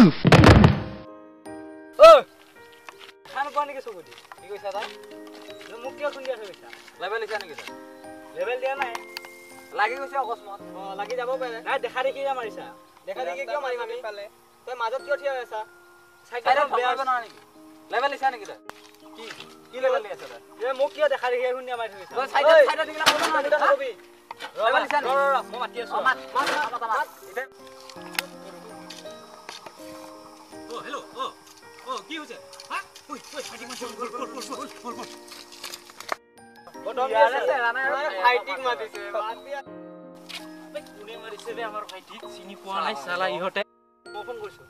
ও খান কোৱা নেকি চকুদি কি কৈছা তাই মোক কিয় খুন্দি আছে কৈছা লেভেল দিছা নেকি তই লেভেল দিয়া নাই লাগি গৈছে অকস্মাত লাগি যাব পাৰে নাই দেখা দেখি মাৰিছা দেখা দেখি কিয় মাৰিম আমি পালে তই মাজত কিয় থিয় হৈ আছা চাইকেলখন বেয়া হ'ব নহয় নেকি লেভেল দিছা নেকি তই কি লেভেল দি আছা তই মোক কিয় দেখা দেখি খুন্দিয়া মাৰি থৈছা তই চাইডত দিলা ক'ব নহয় দুটা কবি লেভেল দিছা নেকি মই মাতি আছো মাত ও হেল্ল ও কি হৈছে হা ওই ফাইটিং মাছ বল ফাইটিং মাতিছে বাদ দিয়া আবে কোনে মাৰিছে বে আমাৰ ফাইটিং চিনি পোৱা নাই সালা ইহতে ফোন কৰিছো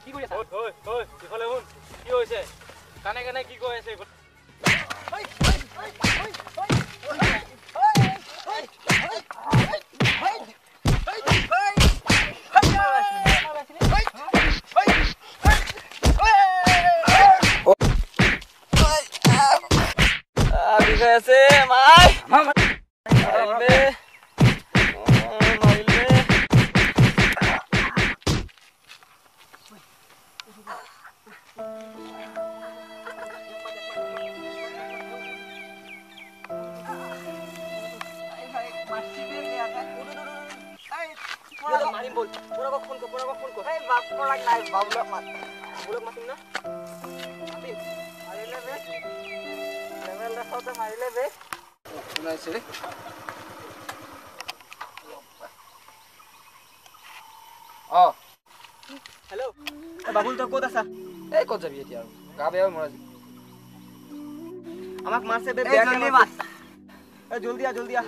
কি কৰি আছা ঐ ইফালে শুন কি হৈছে কানে কানে কি কৈ আছে আছে মাই মারিম বল পুরা ফোন কর এই বাপ পড়াক নাই বাবুলক মাতিম না মারিলে বে লেভেলটা সাথে মারিলে বে শুনাইছে রে হেল্ল বাবুল তো কত আছা এই কত যাবি এতিয়া গা বেয়া মৰা আমাক মাৰছে বে জলদি মাৰ এ জলদি আ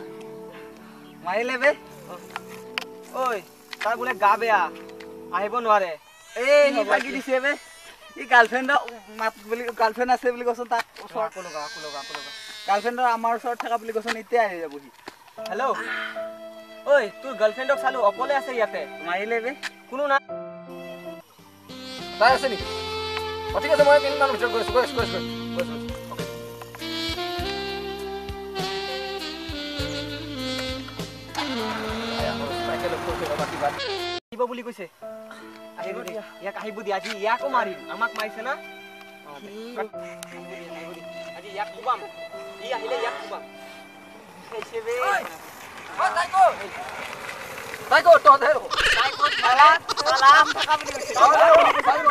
মাৰিলে বে ওই তাৰ বলে গা বেয়া আহিব নোৱাৰে এই হি লাগি দিছে বে ই গাৰ্লফ্ৰেন্ড মাত বলি গাৰ্লফ্ৰেন্ড আছে বলি কছন তাক ওচৰ কোলগা গাৰ্লফ্ৰেন্ড আমাৰ ওচৰত থাকা বলি কছন ইতে আহি যাবহি হেল্ল ওই তোৰ গাৰ্লফ্ৰেন্ডক চালো অকলে আছে ইয়াতে মাৰিলে বে কোনো না তাই আছে নেকি ঠিক আছে মই কিমান ভিতৰত গৈছো বুলি কৈছে আহিব দিয়া ইয়াক আহিব দিয়া আজি ইয়াকো মাৰিম আমাক মাৰিছে না আজি ইয়াক কুবাম ই আহিলে ইয়াক কুবাম কৈছে বে তাইকো তো ধেৰ তাইকো সালাম থাকা বুলি কৈছে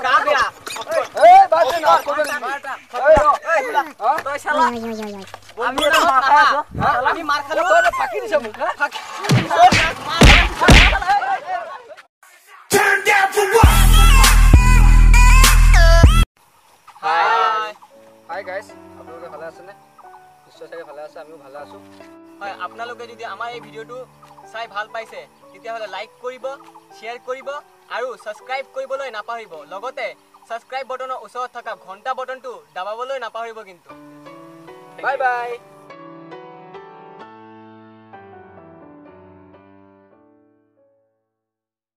গা বেয়া এই বাদ দে না তই শালা আমি মাৰ খালো তই ফাকি দিছ মোক ফাকি Hi guys, আপোনালোকে ভালে আছে নে? নিশ্চয় চাগে ভালে আছে, আমিও ভালে আছো। হয়, আপোনালোকে যদি আমাৰ এই ভিডিওটো চাই ভাল পাইছে, তেতিয়া হলে লাইক কৰিব, শেয়াৰ কৰিব আৰু সাবস্ক্ৰাইব কৰিবলৈ নাপাহৰিব। লগতে সাবস্ক্ৰাইব বটনৰ ওচৰত থকা ঘণ্টা বটনটো দাবাবলৈ নাপাহৰিব কিন্তু। Bye bye.